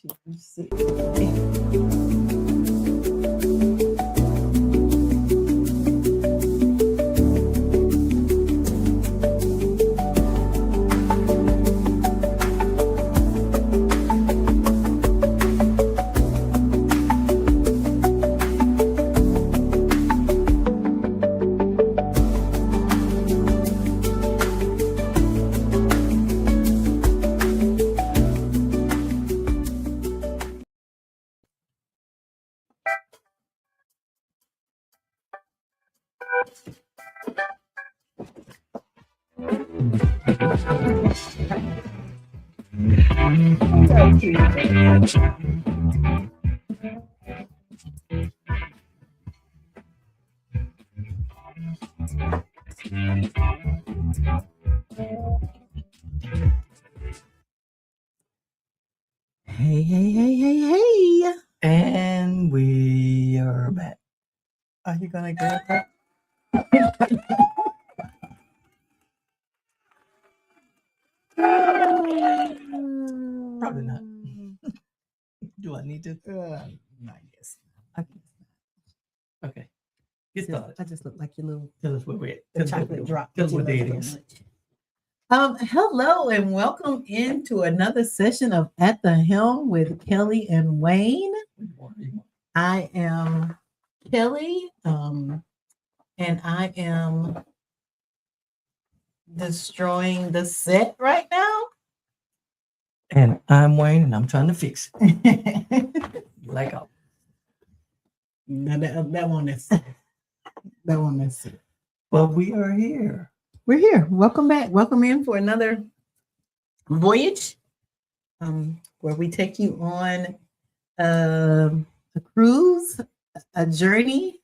2, 6. Hey. And we are back. Are you going to grab that? Probably not. Do I need to? Not yes. Okay. Get started. I just look like your little Tell us where we're at. the chocolate drop. Tell us what day it is. Hello and welcome into another session of At the Helm with Kelli and Wayne. I am Kelli, and I am destroying the set right now. And I'm Wayne, and I'm trying to fix it. Like a No, that one is that one is. Well, we are here. We're here. Welcome back. Welcome in for another voyage, where we take you on a cruise, a journey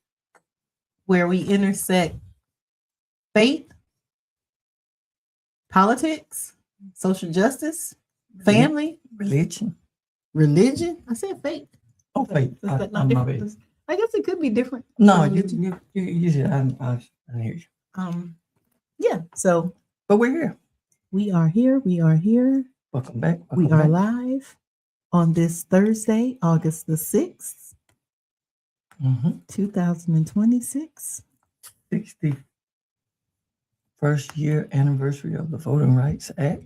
where we intersect faith, politics, social justice, family, religion. I said faith. Oh, faith. That's not different. I guess it could be different. No, you said I hear you. Yeah. So, but we're here. We are here. Welcome back. We are live on this Thursday, August the 6th, 2026. 61st year anniversary of the Voting Rights Act.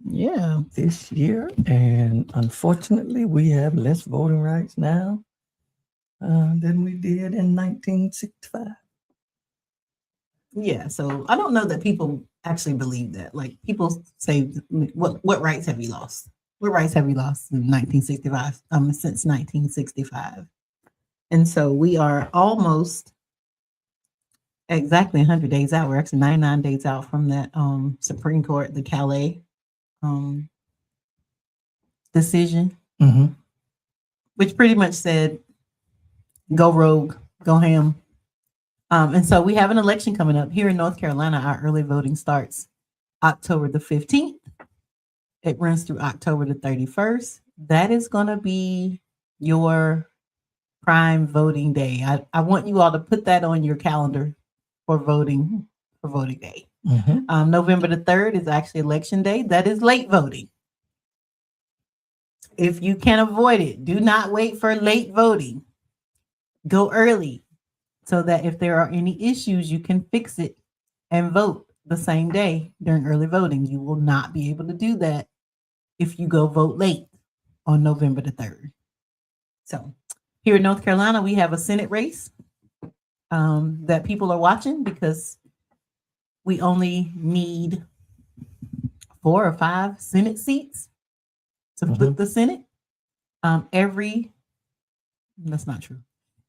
Yeah. This year. And unfortunately, we have less voting rights now than we did in 1965. Yeah, so I don't know that people actually believe that. Like, people say, what rights have you lost? What rights have you lost in 1965? Since 1965. And so we are almost exactly 100 days out. We're actually 99 days out from that Supreme Court, the Calais decision, which pretty much said, go rogue, go ham. And so we have an election coming up here in North Carolina. Our early voting starts October the 15th. It runs through October the 31st. That is going to be your prime voting day. I want you all to put that on your calendar for voting day. November the 3rd is actually election day. That is late voting. If you can avoid it, do not wait for late voting. Go early, so that if there are any issues, you can fix it and vote the same day during early voting. You will not be able to do that if you go vote late on November the 3rd. So here in North Carolina, we have a Senate race that people are watching because we only need 4 or 5 Senate seats to flip the Senate. That's not true.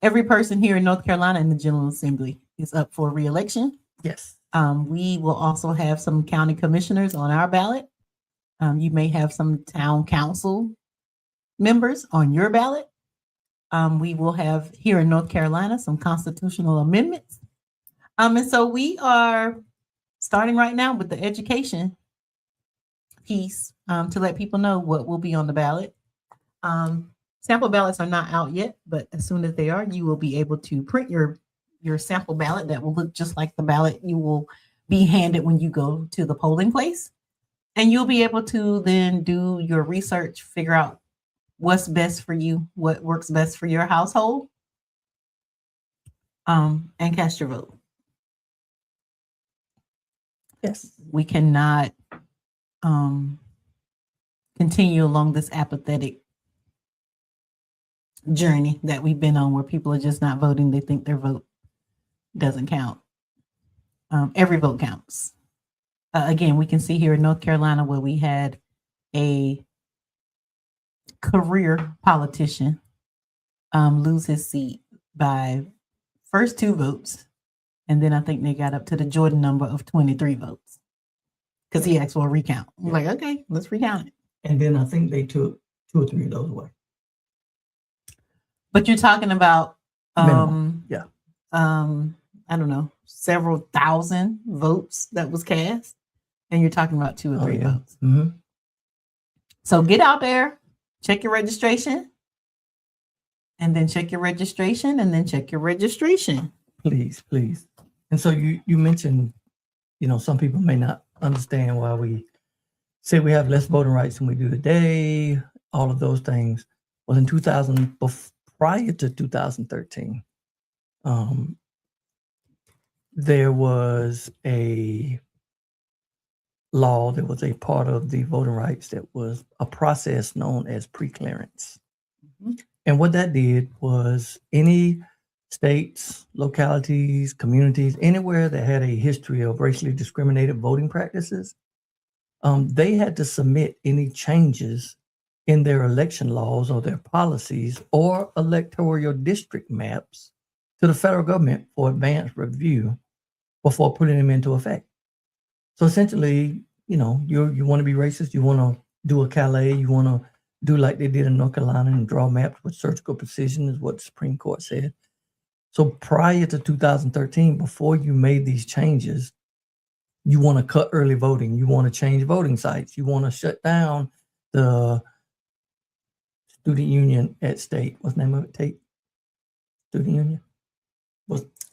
Every person here in North Carolina in the General Assembly is up for re-election. Yes. We will also have some county commissioners on our ballot. You may have some town council members on your ballot. We will have here in North Carolina some constitutional amendments. And so we are starting right now with the education piece to let people know what will be on the ballot. Sample ballots are not out yet, but as soon as they are, you will be able to print your sample ballot that will look just like the ballot you will be handed when you go to the polling place. And you'll be able to then do your research, figure out what's best for you, what works best for your household, and cast your vote. Yes. We cannot continue along this apathetic journey that we've been on where people are just not voting. They think their vote doesn't count. Every vote counts. Again, we can see here in North Carolina where we had a career politician lose his seat by first 2 votes. And then I think they got up to the Jordan number of 23 votes because he asked for a recount. I'm like, okay, let's recount it. And then I think they took 2 or 3 of those away. But you're talking about, Minimum. Yeah. I don't know, several thousand votes that was cast. And you're talking about 2 or 3 votes. Mm-hmm. So get out there, check your registration, and then check your registration, and then check your registration. Please, please. And so you mentioned, some people may not understand why we say we have less voting rights than we do today, all of those things. Well, in prior to 2013, there was a law that was a part of the voting rights that was a process known as preclearance. Mm-hmm. And what that did was any states, localities, communities, anywhere that had a history of racially discriminated voting practices, they had to submit any changes in their election laws or their policies or electoral district maps to the federal government for advanced review before putting them into effect. So essentially, you want to be racist, you want to do a Calais, you want to do like they did in North Carolina and draw maps with surgical precision is what the Supreme Court said. So prior to 2013, before you made these changes, you want to cut early voting, you want to change voting sites, you want to shut down the student union at state. What's the name of it? Student union?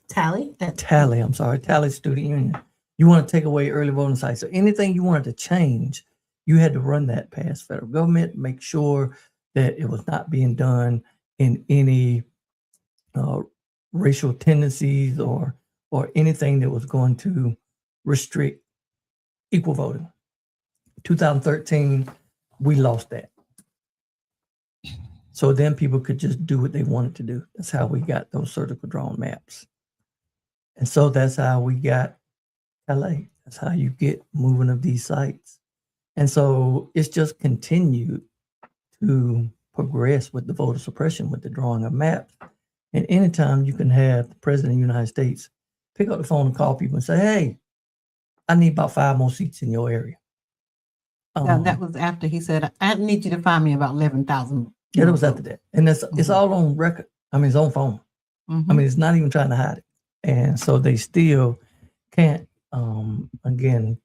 Tally? Tally, I'm sorry. Tally Student Union. You want to take away early voting sites. So anything you wanted to change, you had to run that past federal government, make sure that it was not being done in any racial tendencies or anything that was going to restrict equal voting. 2013, we lost that. So then people could just do what they wanted to do. That's how we got those surgical drawn maps. And so that's how we got LA. That's how you get moving of these sites. And so it's just continued to progress with the voter suppression, with the drawing of maps. And anytime you can have the president of the United States pick up the phone and call people and say, hey, I need about 5 more seats in your area. That was after he said, I need you to find me about 11,000. Yeah, that was after that. And it's all on record. I mean, it's on phone. Mm-hmm. I mean, it's not even trying to hide it. And so they still can't, again,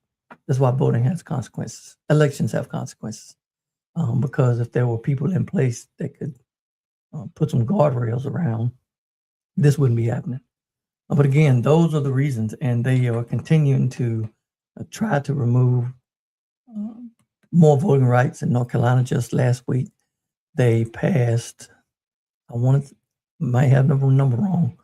that's why voting has consequences. Elections have consequences. Because if there were people in place that could put some guardrails around, this wouldn't be happening. But again, those are the reasons, and they are continuing to try to remove more voting rights in North Carolina. Just last week, they passed, might have the number wrong,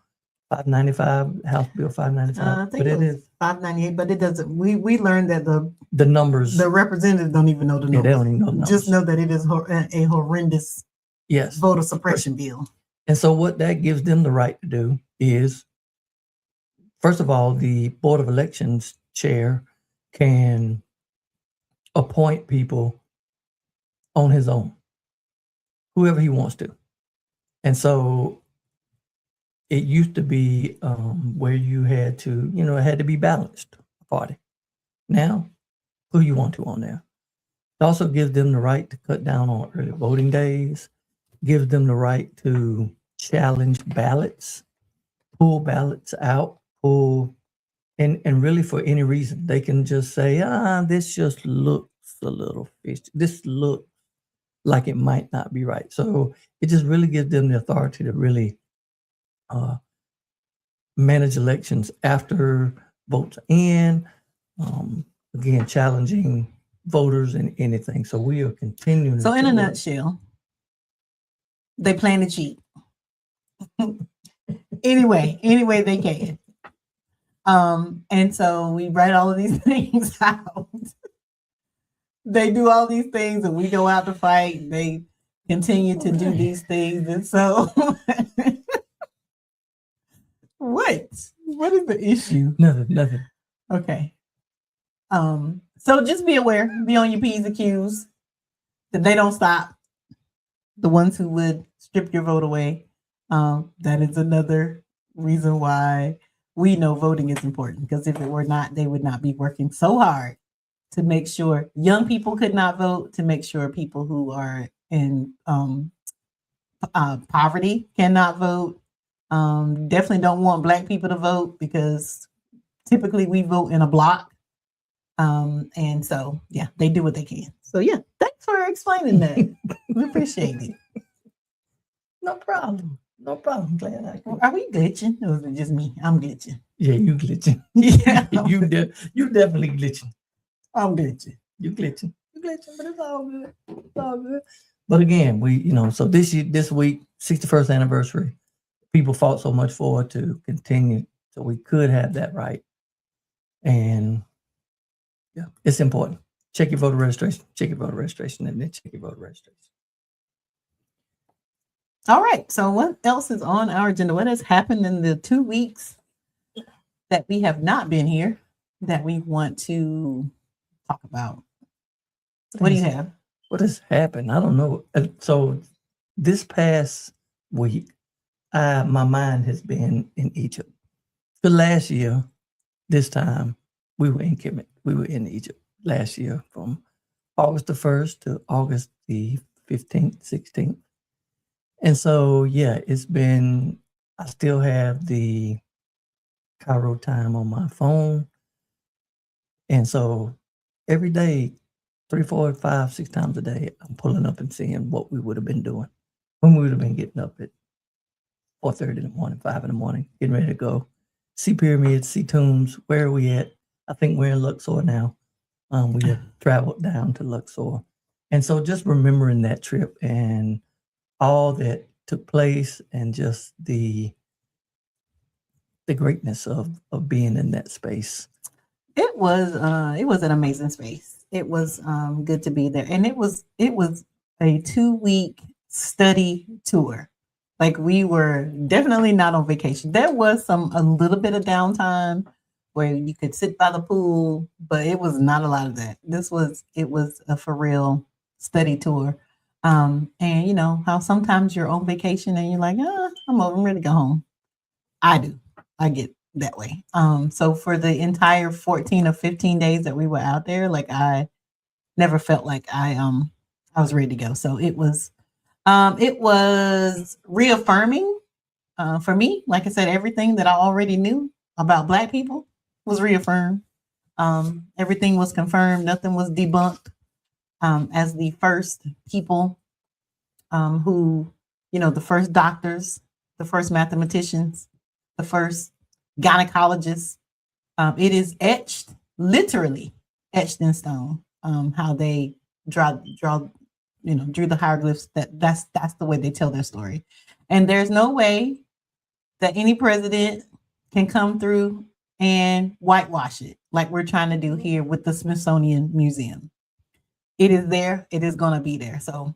595, House Bill 595. I think it is 598, but it doesn't. We learned that the numbers, the representatives don't even know the numbers. Yeah, they don't even know the numbers. Just know that it is a horrendous voter suppression bill. And so what that gives them the right to do is, first of all, the Board of Elections chair can appoint people on his own, whoever he wants to. And so it used to be where you had to, it had to be balanced party. Now, who you want to on there. It also gives them the right to cut down on early voting days, gives them the right to challenge ballots, pull ballots out, and really for any reason. They can just say, this just looks a little fishy. This looks like it might not be right. So it just really gives them the authority to really manage elections after votes in, again, challenging voters in anything. So we are continuing. So in a nutshell, they plan to cheat. Anyway they can. And so we write all of these things out. They do all these things and we go out to fight. They continue to do these things. And so what is the issue? Nothing. Okay. So just be aware, be on your P's and Q's, that they don't stop. The ones who would strip your vote away. That is another reason why we know voting is important, because if it were not, they would not be working so hard to make sure young people could not vote, to make sure people who are in poverty cannot vote. Definitely don't want Black people to vote because typically we vote in a block. And so, yeah, they do what they can. So, yeah, thanks for explaining that. We appreciate it. No problem. Glad I could. Are we glitching? Or is it just me? I'm glitching. Yeah, you glitching. Yeah, you definitely glitching. I'm glitching. You glitching, but it's all good. It's all good. But again, so this week, 61st anniversary, people fought so much for it to continue, so we could have that right. And yeah, it's important. Check your voter registration, and then check your voter registration. All right. So what else is on our agenda? What has happened in the 2 weeks that we have not been here that we want to talk about? What do you have? What has happened? I don't know. So this past week, my mind has been in Egypt. The last year, this time, we were in Kemet. We were in Egypt last year from August the 1st to August the 15th, 16th. And so, yeah, I still have the Cairo time on my phone. And so every day, 3, 4, 5, 6 times a day, I'm pulling up and seeing what we would have been doing when we would have been getting up at 4:30 in the morning, 5 in the morning, getting ready to go. See pyramids, see tombs. Where are we at? I think we're in Luxor now. We have traveled down to Luxor. And so just remembering that trip and all that took place and just the greatness of being in that space. It was an amazing space. It was good to be there. And it was a 2-week study tour. Like, we were definitely not on vacation. There was a little bit of downtime where you could sit by the pool, but it was not a lot of that. It was a for real study tour. And you know how sometimes you're on vacation and you're like, I'm ready to go home. I get that way. So for the entire 14 or 15 days that we were out there, like, I never felt like I was ready to go. So it was reaffirming for me. Like I said, everything that I already knew about Black people was reaffirmed. Everything was confirmed. Nothing was debunked. As the first people who, the first doctors, the first mathematicians, the first gynecologists, it is literally etched in stone, how they drew the hieroglyphs. That's the way they tell their story. And there's no way that any president can come through and whitewash it like we're trying to do here with the Smithsonian Museum. It is there. It is going to be there. So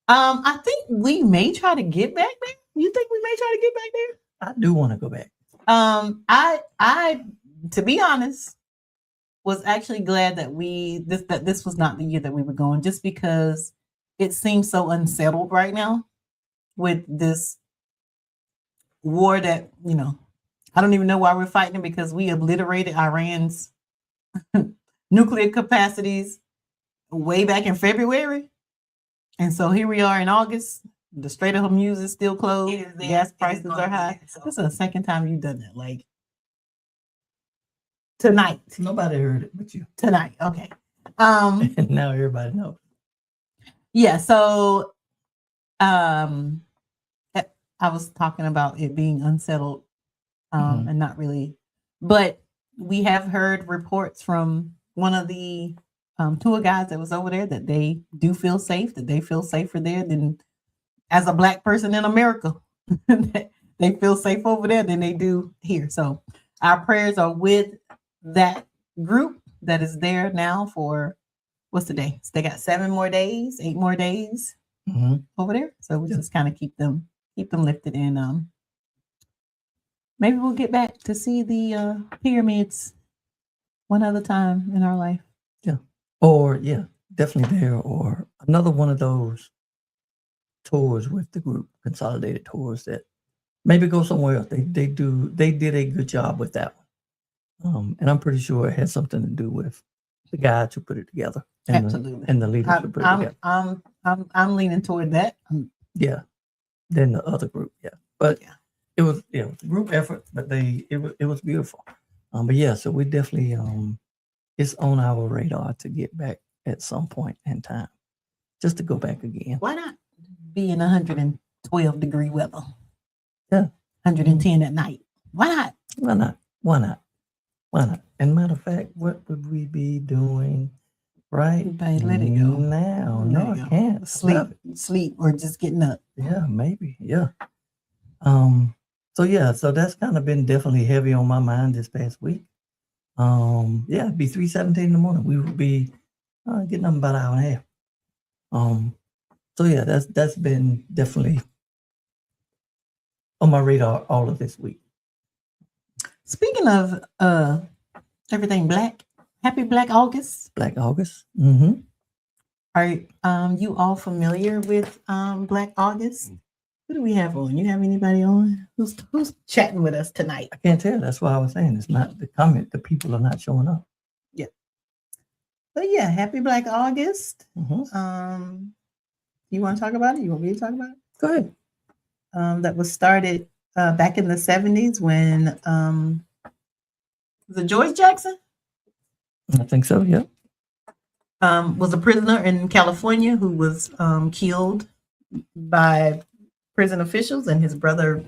I think we may try to get back there. You think we may try to get back there? I do want to go back. I to be honest, was actually glad that this was not the year that we were going, just because it seems so unsettled right now with this war that, I don't even know why we're fighting, because we obliterated Iran's nuclear capacities way back in February. And so here we are in August. The Strait of Hormuz is still closed. Gas prices are high. This is the second time you've done that. Like, tonight. Nobody heard it but you. Tonight. Okay. And now everybody knows. Yeah. So I was talking about it being unsettled and not really. But we have heard reports from one of the tour guides that was over there that they do feel safe, that they feel safer there than as a Black person in America. They feel safe over there than they do here. So our prayers are with that group that is there now for what's the day? So they got 7 more days, 8 more days over there. So we just kind of keep them lifted, and maybe we'll get back to see the pyramids one other time in our life. Yeah. Or definitely there, or another one of those tours with the group, consolidated tours that maybe go somewhere else. They did a good job with that one. And I'm pretty sure it had something to do with the guys who put it together. And Absolutely. The leaders who put it together. I'm leaning toward that. Yeah. Then the other group, yeah. But it was a group effort, but it was beautiful. But yeah, so we definitely it's on our radar to get back at some point in time. Just to go back again. Why not be in 112-degree weather? Yeah. 110 at night. Why not? Why not? Why not? Why not? And matter of fact, what would we be doing right let it go now? No, I can't. Sleep, or just getting up. Yeah, maybe. Yeah. So that's kind of been definitely heavy on my mind this past week. It'd be 3:17 in the morning. We would be getting up about an hour and a half. So yeah, that's been definitely on my radar all of this week. Speaking of everything Black, happy Black August. Black August. Mm-hmm. Are you all familiar with Black August? Who do we have on? You have anybody on? Who's chatting with us tonight? I can't tell. That's why I was saying it's not the comment. The people are not showing up. Yeah. But yeah, happy Black August. Mm-hmm. You want to talk about it? You want me to talk about it? Go ahead. That was started back in the 70s when was it George Jackson? I think so, yeah. Was a prisoner in California who was killed by prison officials, and his brother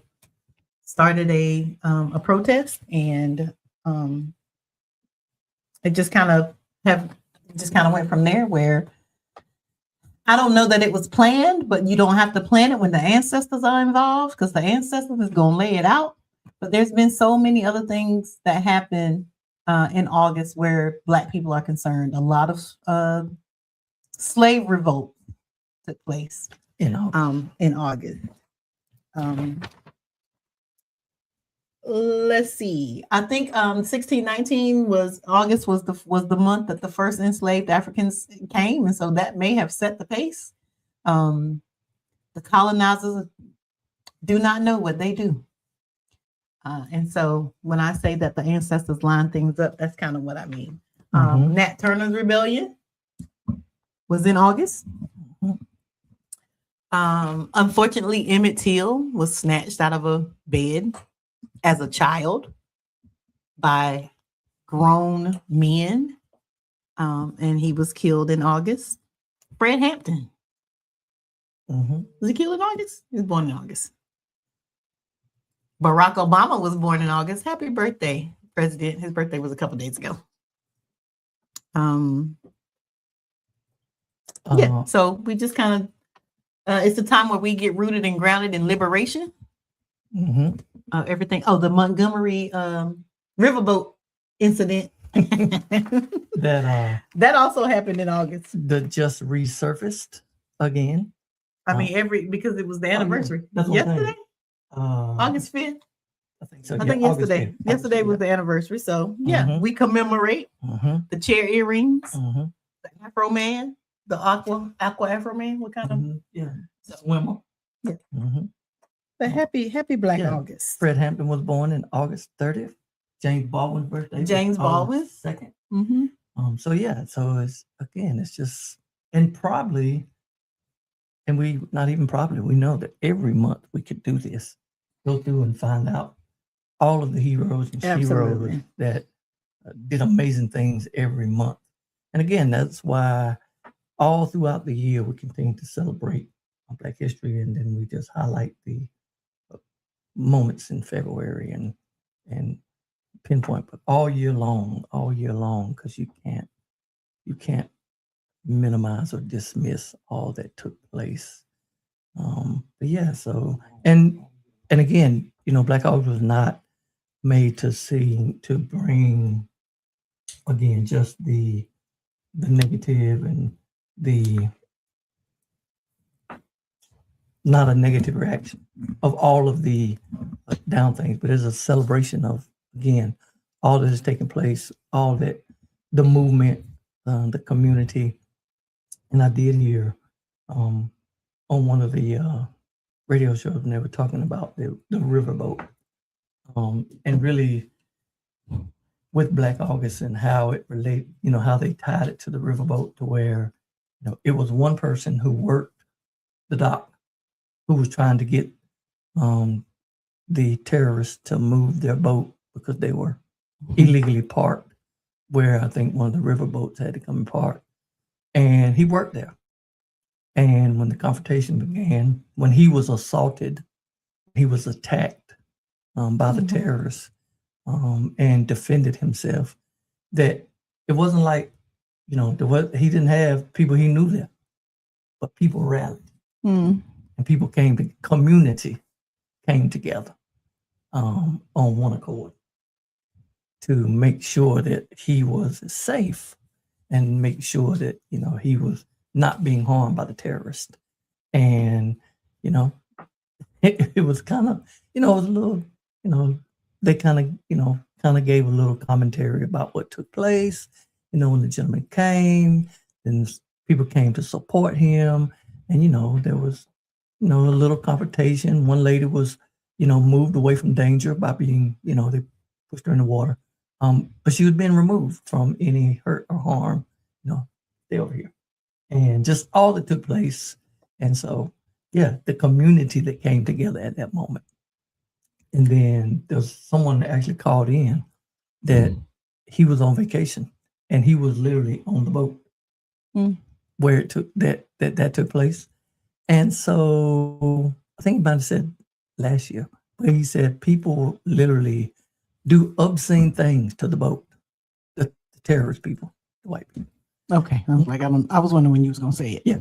started a protest, and it just kind of went from there, where I don't know that it was planned, but you don't have to plan it when the ancestors are involved, because the ancestors is going to lay it out. But there's been so many other things that happen in August where Black people are concerned. A lot of slave revolt took place in August. Let's see. I think 1619 was the month that the first enslaved Africans came, and so that may have set the pace. The colonizers do not know what they do, and so when I say that the ancestors line things up, that's kind of what I mean. Nat Turner's rebellion was in August. Unfortunately, Emmett Till was snatched out of a bed as a child by grown men, and he was killed in August. Fred Hampton. Was he killed in August? He was born in August. Barack Obama was born in August. Happy birthday, President. His birthday was a couple days ago. So we just kind of, it's the time where we get rooted and grounded in liberation. Everything. The Montgomery riverboat incident. That also happened in August. That just resurfaced again. I mean, because it was the anniversary. Yesterday, August 5th. I think so. I think yesterday. Yesterday was the anniversary. So we commemorate the chair earrings, the Afro Man, the aqua Afro Man. What kind of swimmer? Yeah. But happy Black August. Fred Hampton was born in August 30th. James Baldwin's birthday. James Baldwin. 2nd. So it's just, and we know that every month we could do this, go through and find out all of the heroes and heroes that did amazing things every month. And again, that's why all throughout the year we continue to celebrate Black history, and then we just highlight the moments in February and pinpoint, but all year long, because you can't minimize or dismiss all that took place. yeah, so and again, Black August was not made to bring again just the negative and the not a negative reaction of all of the down things, but it's a celebration of again all that has taken place, all that the movement, the community, and I did hear on one of the radio shows when they were talking about the riverboat, and really with Black August and how it relate, how they tied it to the riverboat to where, it was one person who worked the dock who was trying to get the terrorists to move their boat because they were illegally parked where I think one of the riverboats had to come and park. And he worked there. And when the confrontation began, when he was assaulted, he was attacked by the terrorists and defended himself. That it wasn't like, he didn't have people he knew there, but people rallied. And people community came together on one accord to make sure that he was safe and make sure that, he was not being harmed by the terrorist. And, it was kind of, it was a little, they kind of gave a little commentary about what took place. When the gentleman came, then people came to support him. And, there was, a little confrontation. One lady was, moved away from danger by being, they pushed her in the water. But she was being removed from any hurt or harm, stay over here. And just all that took place. And so, yeah, the community that came together at that moment. And then there was someone that actually called in that he was on vacation and he was literally on the boat where it took that took place. And so I think about it said last year, but he said people literally do obscene things to the boat, the terrorist people, the white people. Okay, I was like, I was wondering when you was gonna say it. Yeah,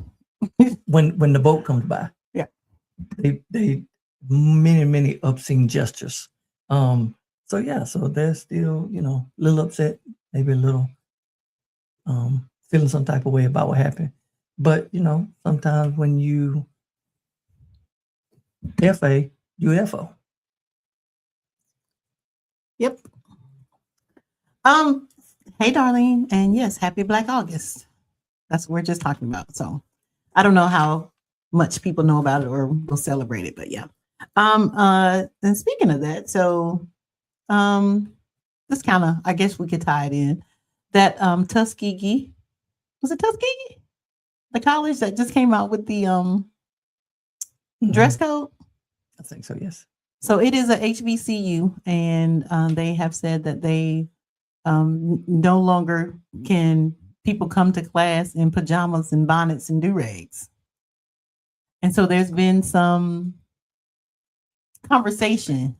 when the boat comes by, yeah, they many obscene gestures. So yeah, so they're still a little upset, maybe a little feeling some type of way about what happened. But sometimes when you FA, you FO. Yep. Hey, Darlene, and yes, happy Black August. That's what we're just talking about. So I don't know how much people know about it or will celebrate it, but yeah. And speaking of that, so this kind of, I guess we could tie it in. That Tuskegee, was it Tuskegee? The college that just came out with the dress code? I think so, yes. So it is a HBCU, and they have said that they no longer can people come to class in pajamas and bonnets and do-rags. And so there's been some conversation,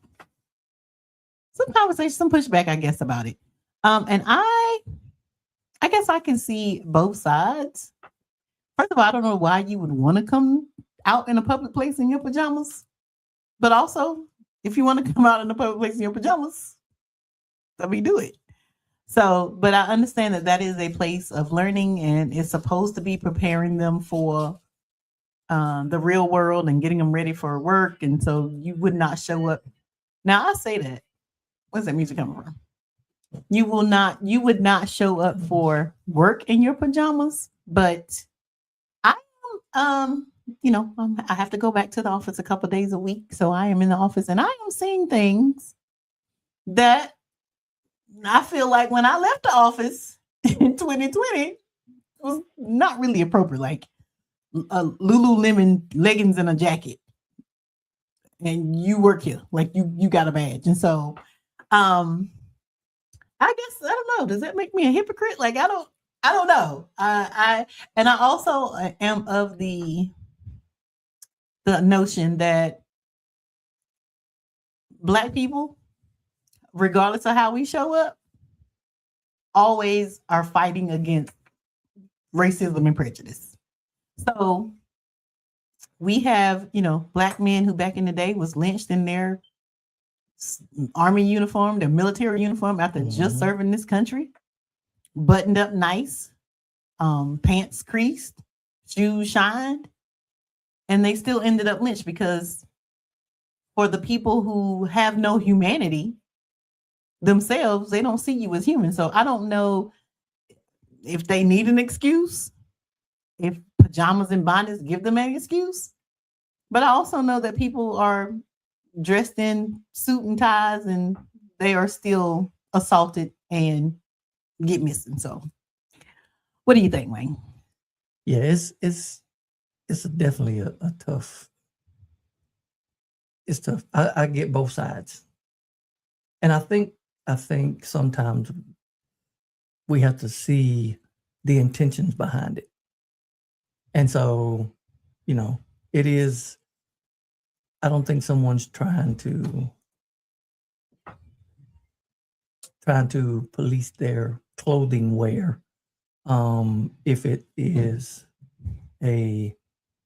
some pushback, I guess, about it. And I guess I can see both sides. First of all, I don't know why you would want to come out in a public place in your pajamas. But also, if you want to come out in a public place in your pajamas, let me do it. So, but I understand that is a place of learning and it's supposed to be preparing them for the real world and getting them ready for work. And so you would not show up. Now I say that. Where's that music coming from? You would not show up for work in your pajamas, but I am, I have to go back to the office a couple of days a week. So I am in the office and I am seeing things that I feel like when I left the office in 2020 was not really appropriate. Like a Lululemon leggings and a jacket. And you work here, like you got a badge. And so I guess I don't know. Does that make me a hypocrite? Like I don't know. I also am of the notion that Black people, regardless of how we show up, always are fighting against racism and prejudice. So we have, Black men who back in the day was lynched in their army uniform, their military uniform after just serving this country, buttoned up nice, pants creased, shoes shined, and they still ended up lynched because for the people who have no humanity themselves, they don't see you as human. So I don't know if they need an excuse, if pajamas and bonnets give them an excuse. But I also know that people are dressed in suit and ties and they are still assaulted and get missing. So what do you think, Wayne? Yeah, it's definitely a tough. It's tough. I get both sides. And I think sometimes we have to see the intentions behind it. And so, it is, I don't think someone's trying to police their clothing wear. If it is a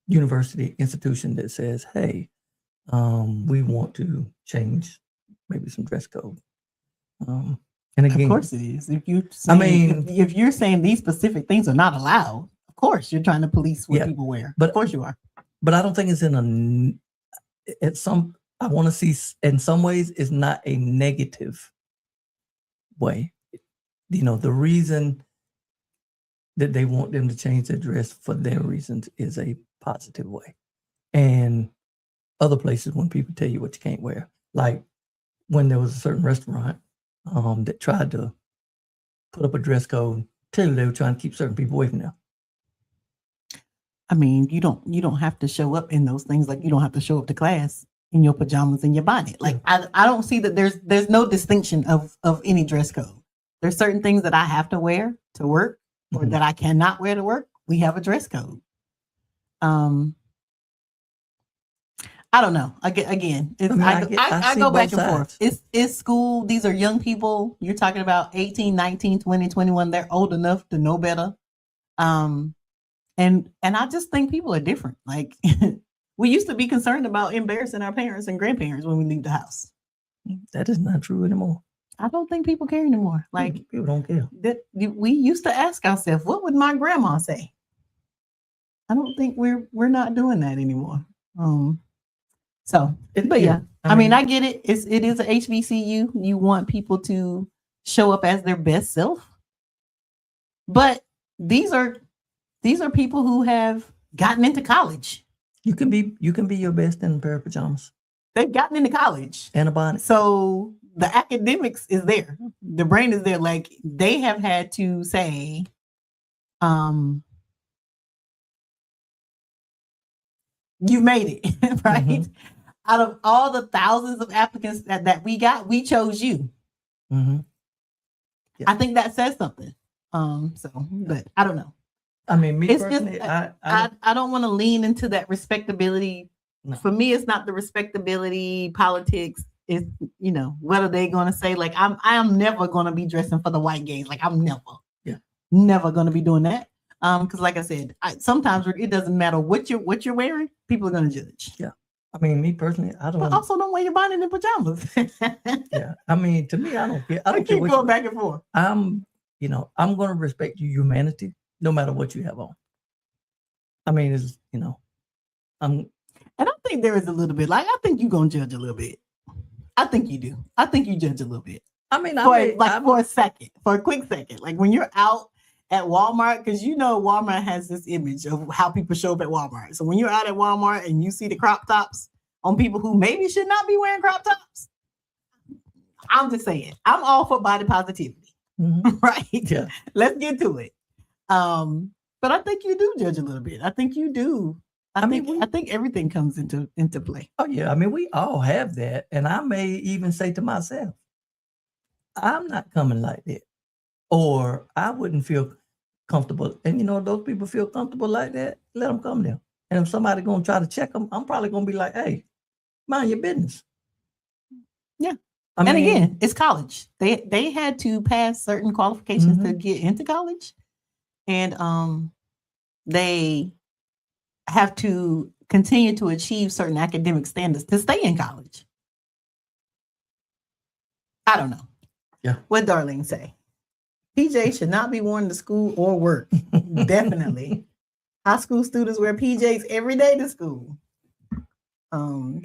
university institution that says, hey, we want to change maybe some dress code. And again, of course it is. If you're saying these specific things are not allowed, of course you're trying to police what people wear. But of course you are. But I don't think it's I want to see in some ways it's not a negative way. The reason that they want them to change their dress for their reasons is a positive way. And other places when people tell you what you can't wear, like when there was a certain restaurant that tried to put up a dress code, clearly they were trying to keep certain people away from them. I mean, you don't have to show up in those things. Like you don't have to show up to class in your pajamas and your bonnet. Like I don't see that there's no distinction of any dress code. There's certain things that I have to wear to work or that I cannot wear to work. We have a dress code. I don't know. I go back and forth. It's school. These are young people. You're talking about 18, 19, 20, 21. They're old enough to know better. And I just think people are different. Like we used to be concerned about embarrassing our parents and grandparents when we leave the house. That is not true anymore. I don't think people care anymore. Like people don't care. We used to ask ourselves, what would my grandma say? I don't think we're not doing that anymore. I mean, I get it. It is a HBCU. You want people to show up as their best self, but these are people who have gotten into college. You can be your best in a pair of pajamas. They've gotten into college and a bonnet. So the academics is there. The brain is there. Like they have had to say, you made it, right? Mm-hmm. Out of all the thousands of applicants that we got, we chose you. Mm-hmm. Yeah. I think that says something. But I don't know. I mean, me it's personally, just, I don't want to lean into that respectability. No. For me, it's not the respectability politics. It's, what are they going to say? Like, I am never going to be dressing for the white gays. Like, I'm never going to be doing that. Because like I said, sometimes it doesn't matter what you're wearing. People are going to judge. Yeah. I mean, me personally, I don't. But also, don't wear your bonnet and pajamas. Yeah. I mean, to me, I don't care. I don't keep going back and forth. I'm going to respect your humanity no matter what you have on. I mean, it's, and I think there is a little bit. Like, I think you're going to judge a little bit. I think you do. I think you judge a little bit. I mean, for a quick second, like when you're out at Walmart, because Walmart has this image of how people show up at Walmart. So when you're out at Walmart and you see the crop tops on people who maybe should not be wearing crop tops, I'm just saying, I'm all for body positivity, right? Yeah. Let's get to it. But I think you do judge a little bit. I think you do. I think everything comes into play. Oh yeah, I mean, we all have that, and I may even say to myself, I'm not coming like that. Or I wouldn't feel comfortable. And, those people feel comfortable like that, let them come there. And if somebody going to try to check them, I'm probably going to be like, hey, mind your business. Yeah. And again, it's college. They had to pass certain qualifications to get into college. And they have to continue to achieve certain academic standards to stay in college. I don't know. Yeah. What Darlene say? PJs should not be worn to school or work. Definitely. High school students wear PJs every day to school.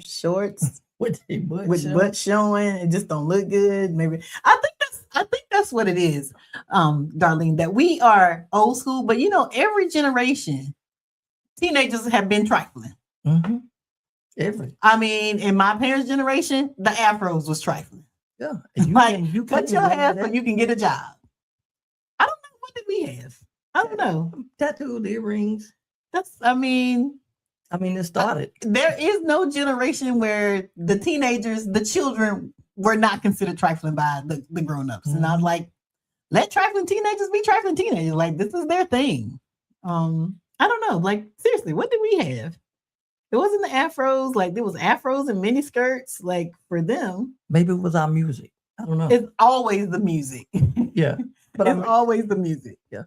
Shorts with butt showing. It just don't look good. Maybe I think that's what it is, Darlene, that we are old school, but every generation, teenagers have been trifling. Mm-hmm. I mean, in my parents' generation, the afros was trifling. Yeah. You cut your hair so you can get a job. I don't know, what did we have? I don't know. Tattooed earrings. It started. There is no generation where the teenagers, the children, were not considered trifling by the grown-ups. Mm-hmm. And I was like, let trifling teenagers be trifling teenagers. Like, this is their thing. I don't know. Like, seriously, what did we have? It wasn't the afros. Like, there was afros and mini skirts. Like, for them. Maybe it was our music. I don't know. It's always the music. Yeah. But it's always the music. Yeah.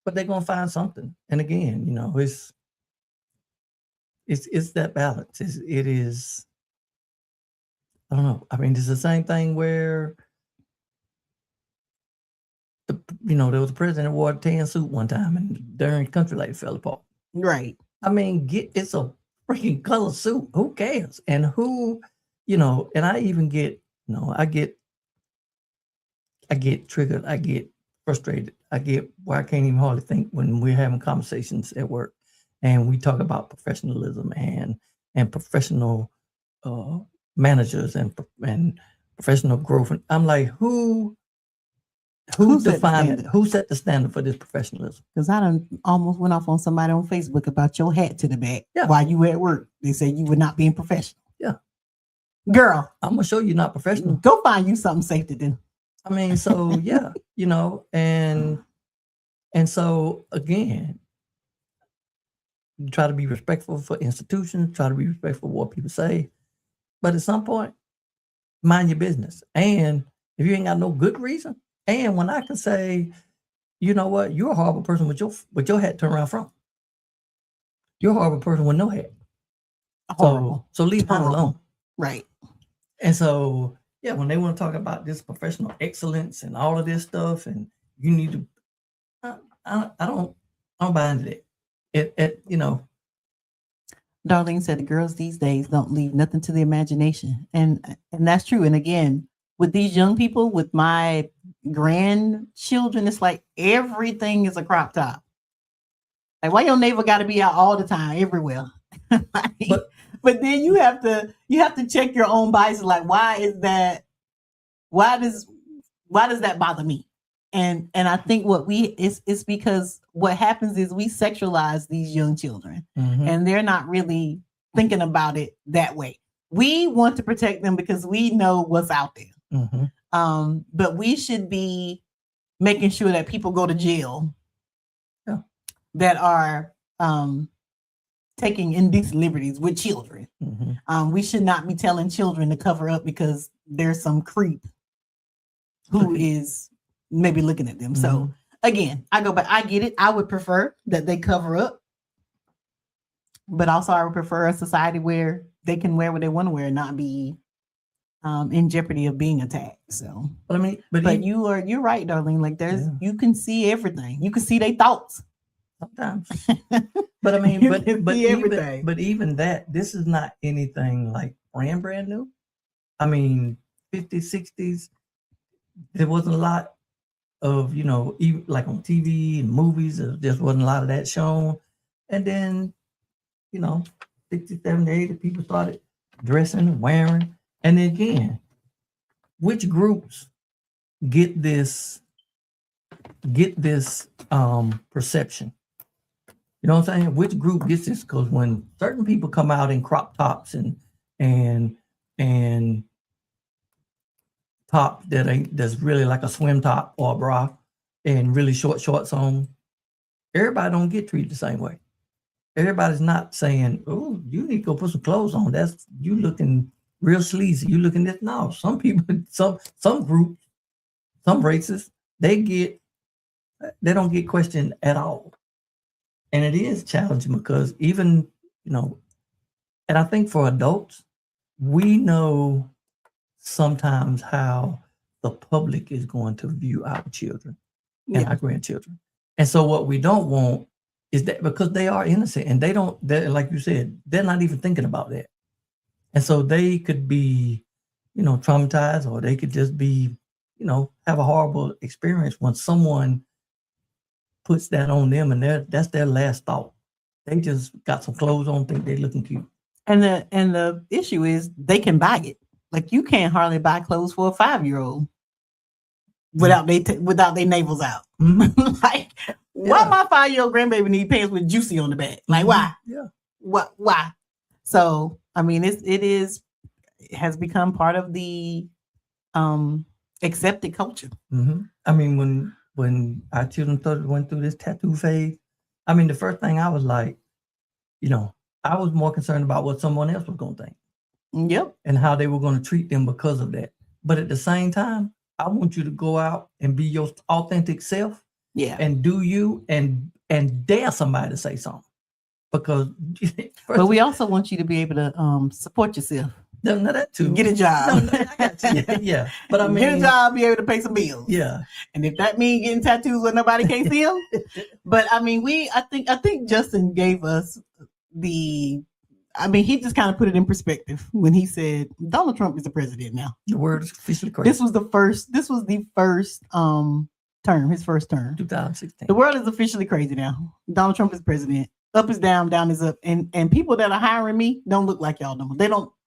But they're going to find something. And again, it's that balance. It is, I don't know. I mean, it's the same thing where, there was a president who wore a tan suit one time and during country life fell apart. Right. I mean, it's a freaking color suit. Who cares? And and I even get, I get triggered. I get frustrated. I get where I can't even hardly think when we're having conversations at work and we talk about professionalism and professional managers and professional growth. And I'm like, who defined it? Who set the standard for this professionalism? Because I done almost went off on somebody on Facebook about your hat to the back while you were at work. They said you were not being professional. Yeah. Girl. I'm going to show you not professional. Go find you something safe to do. I mean, so yeah, and so again, you try to be respectful for institutions, try to be respectful of what people say, but at some point, mind your business. And if you ain't got no good reason, and when I can say, you know what, you're a horrible person with your hat turned around from. You're a horrible person with no hat. Horrible. So leave that alone. Right. And so yeah, when they want to talk about this professional excellence and all of this stuff, and you need to, I don't buy into that. Darlene said the girls these days don't leave nothing to the imagination, and that's true. And again, with these young people, with my grandchildren, it's like everything is a crop top. Like, why your neighbor got to be out all the time, everywhere? But then you have to check your own bias. Like, why does that bother me? And I think it's because what happens is we sexualize these young children, mm-hmm. and they're not really thinking about it that way. We want to protect them because we know what's out there. Mm-hmm. But we should be making sure that people go to jail that are taking indecent liberties with children. Mm-hmm. We should not be telling children to cover up because there's some creep who is maybe looking at them. Mm-hmm. So again, I go back. I get it. I would prefer that they cover up, but also I would prefer a society where they can wear what they want to wear and not be in jeopardy of being attacked. So, but you're right, Darlene. Like you can see everything. You can see their thoughts. Sometimes, but even that, this is not anything like brand new. I mean, 50s, 60s, there wasn't a lot of, even like on TV and movies, there just wasn't a lot of that shown. And then, 60, 70, 80, people started dressing, wearing. And then again, which groups get this perception? You know what I'm saying? Which group gets this? Because when certain people come out in crop tops and top that's really like a swim top or a bra and really short shorts on, everybody don't get treated the same way. Everybody's not saying, "Oh, you need to go put some clothes on. That's you looking real sleazy. You looking this." No, some people, some groups, some races, they don't get questioned at all. And it is challenging because even, And I think for adults, we know sometimes how the public is going to view our children and our grandchildren. And so what we don't want is that, because they are innocent and they're, like you said, they're not even thinking about that. And so they could be, traumatized, or they could just be, have a horrible experience when someone puts that on them, and that's their last thought. They just got some clothes on, think they looking cute. And the issue is they can buy it. Like, you can't hardly buy clothes for a 5-year-old without their navels out. Like, why my 5-year-old grandbaby need pants with juicy on the back? Like, why? Yeah. Why? So, I mean, it has become part of the accepted culture. I mean, when our children went through this tattoo phase, I mean, the first thing I was like, I was more concerned about what someone else was going to think. Yep. And how they were going to treat them because of that. But at the same time, I want you to go out and be your authentic self. Yeah. And do you and dare somebody to say something. Because but we also want you to be able to support yourself. No, that too. Get a job. No, I got you. Yeah. But I mean, get a job, be able to pay some bills. Yeah. And if that means getting tattoos where nobody can see them. But I mean, I think Justin gave us he just kind of put it in perspective when he said Donald Trump is the president now. The word is officially crazy. This was the first term, his first term. 2016. The world is officially crazy now. Donald Trump is president. Up is down, down is up. And people that are hiring me don't look like y'all no more.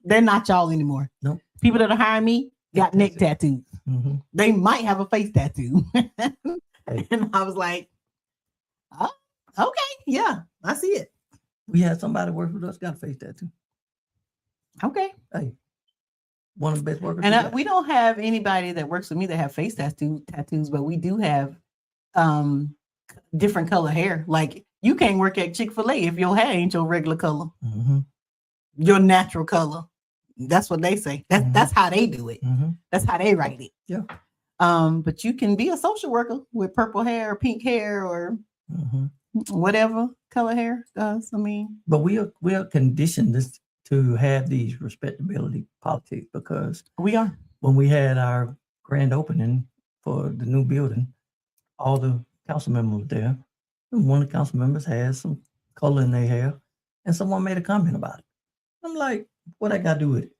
They're not y'all anymore. Nope. People that are hiring me got neck tattoos. Mm-hmm. They might have a face tattoo. Hey. And I was like, oh, okay, yeah, I see it. We had somebody work with us, got a face tattoo. Okay. Hey, one of the best workers. And we don't have anybody that works with me that have face tattoos, but we do have different color hair. Like, you can't work at Chick-fil-A if your hair ain't your regular color. Mm-hmm. Your natural color. That's what they say. That's how they do it. Mm-hmm. That's how they write it. Yeah. But you can be a social worker with purple hair or pink hair or whatever color hair does. I mean, but we are conditioned to have these respectability politics, because we are. When we had our grand opening for the new building, all the council members were there. And one of the council members had some color in their hair, and someone made a comment about it. I'm like, what I got to do with it?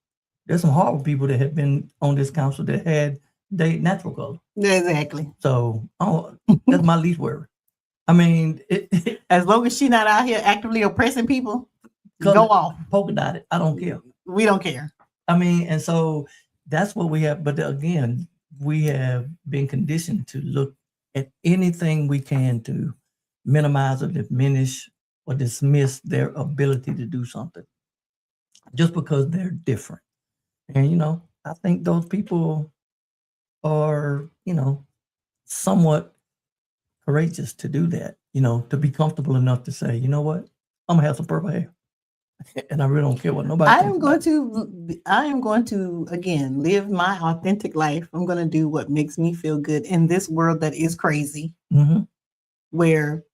There's some horrible people that have been on this council that had their natural color. Exactly. So that's my least worry. I mean, as long as she's not out here actively oppressing people, go off. Polka dotted. I don't care. We don't care. I mean, and so that's what we have. But again, we have been conditioned to look at anything we can to minimize or diminish or dismiss their ability to do something just because they're different. And, I think those people are, somewhat courageous to do that, to be comfortable enough to say, you know what, I'm gonna have some purple hair. And I really don't care what nobody I am going to again live my authentic life. I'm going to do what makes me feel good in this world that is crazy, where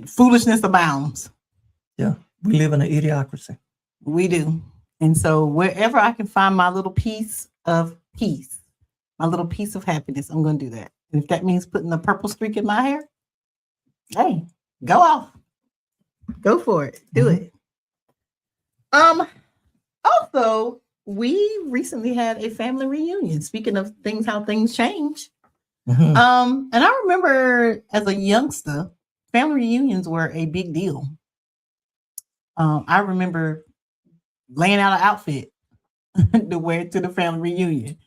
foolishness abounds. Yeah, we live in an idiocracy. We do. And so wherever I can find my little piece of peace, my little piece of happiness, I'm going to do that. And if that means putting a purple streak in my hair, hey, go off. Go for it. Do it. Also, we recently had a family reunion. Speaking of how things change. And I remember as a youngster, family reunions were a big deal. I remember laying out an outfit to wear to the family reunion.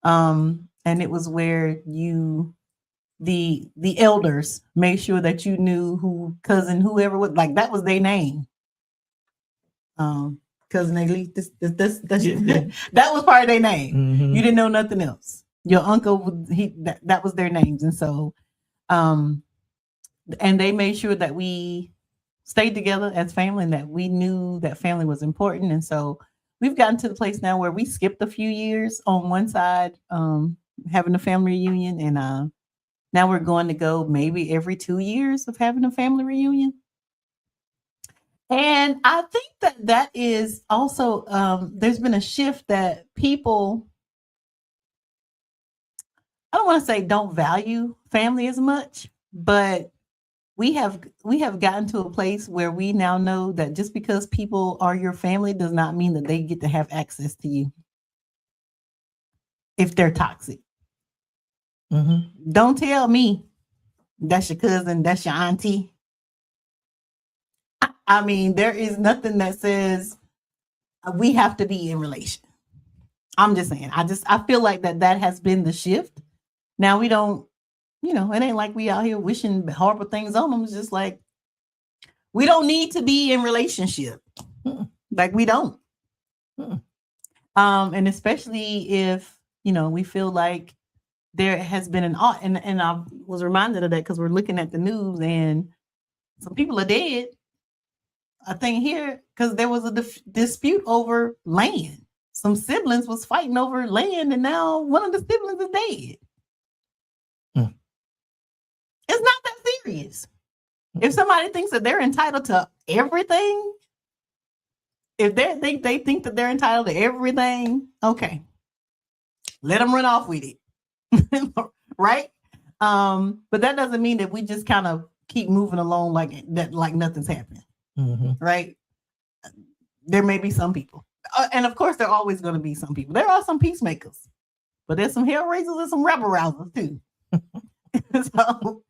And it was where the elders made sure that you knew who cousin whoever was, like, that was their name. Cousin Elite, that was part of their name. You didn't know nothing else. Your uncle, that was their names. And so, and they made sure that we stayed together as family and that we knew that family was important. And so we've gotten to the place now where we skipped a few years on one side, having a family reunion. And now we're going to go maybe every 2 years of having a family reunion. And I think that is also, there's been a shift that people, I don't want to say don't value family as much, but we have gotten to a place where we now know that just because people are your family does not mean that they get to have access to you if they're toxic. Don't tell me that's your cousin, that's your auntie. I mean, there is nothing that says we have to be in relation. I'm just saying, I feel like that has been the shift. Now we don't, it ain't like we out here wishing horrible things on them. It's just like, we don't need to be in relationship. Like we don't. And especially if, we feel like there has been and I was reminded of that because we're looking at the news and some people are dead. I think here, because there was a dispute over land. Some siblings was fighting over land and now one of the siblings is dead. It's not that serious. If somebody thinks that they're entitled to everything, if they think that they're entitled to everything, okay, let them run off with it, right? But that doesn't mean that we just kind of keep moving along like that, like nothing's happening, right? There may be some people, and of course, there are always going to be some people. There are some peacemakers, but there's some hell raisers and some rebel rousers too. So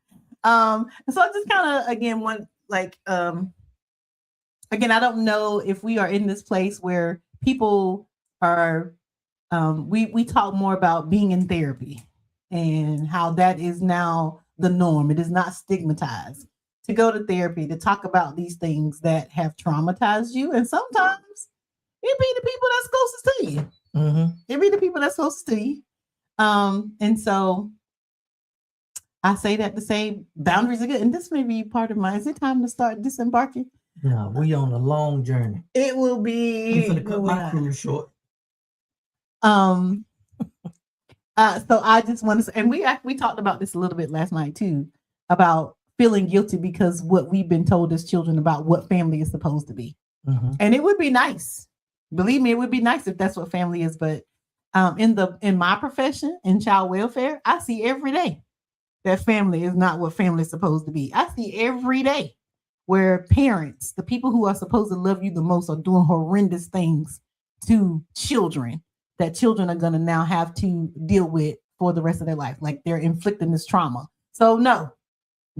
I just kind of again want again, I don't know if we are in this place where people are we talk more about being in therapy and how that is now the norm. It is not stigmatized to go to therapy to talk about these things that have traumatized you, and sometimes it be the people that's closest to you. It be the people that's closest to you. And so I say that to say boundaries are good. And this may be part of mine. Is it time to start disembarking? No, we on a long journey. It will be. I'm gonna cut my cruise short. So I just want to say, and we talked about this a little bit last night too, about feeling guilty because what we've been told as children about what family is supposed to be. And it would be nice. Believe me, it would be nice if that's what family is. But in my profession, in child welfare, I see every day that family is not what family is supposed to be. I see every day where parents, the people who are supposed to love you the most, are doing horrendous things to children that children are going to now have to deal with for the rest of their life. Like they're inflicting this trauma. So no,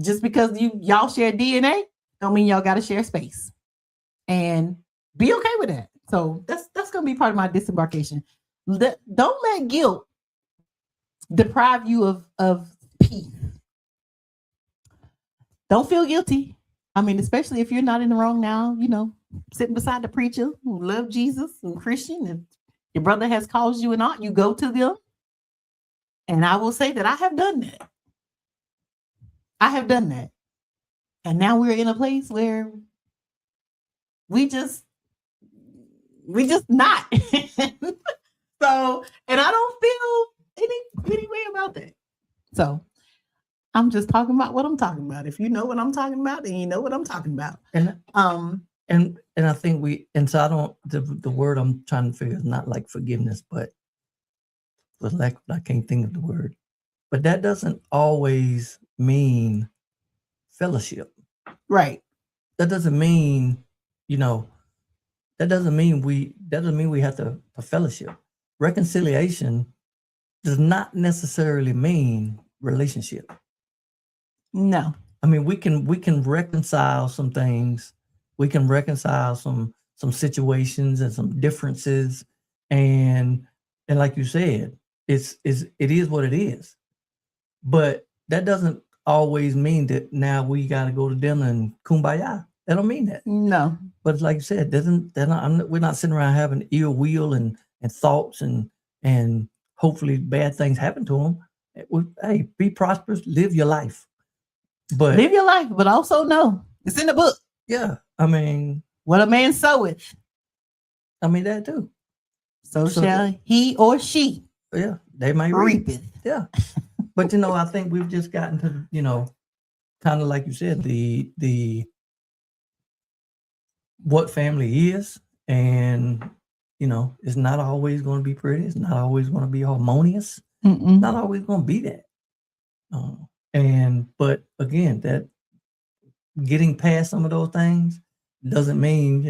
just because y'all share DNA, don't mean y'all got to share space. And be okay with that. So that's going to be part of my disembarkation. Don't let guilt deprive you of peace. Don't feel guilty. I mean, especially if you're not in the wrong now, sitting beside the preacher who love Jesus and Christian, and your brother has caused you an aunt, you go to them. And I will say that I have done that. I have done that. And now we're in a place where we just not. So, and I don't feel any way about that. So I'm just talking about what I'm talking about. If you know what I'm talking about, then you know what I'm talking about. And I think so I don't, the word I'm trying to figure is not like forgiveness, but like, I can't think of the word, but that doesn't always mean fellowship. Right. That doesn't mean, that doesn't mean we have to fellowship. Reconciliation does not necessarily mean relationship. No. I mean, we can reconcile some things. We can reconcile some situations and some differences, and like you said, it is what it is. But that doesn't always mean that now we got to go to dinner and kumbaya. That don't mean that. No. But like you said, we're not sitting around having ill will and thoughts and hopefully bad things happen to them. Hey, be prosperous, live your life. But live your life, but also know it's in the book. Yeah, I mean, what a man soweth, I mean that too. So shall he or she. Yeah, they might reap it. Yeah, but I think we've just gotten to kind of like you said, the what family is, and it's not always going to be pretty. It's not always going to be harmonious. Not always going to be that. But again, that getting past some of those things doesn't mean,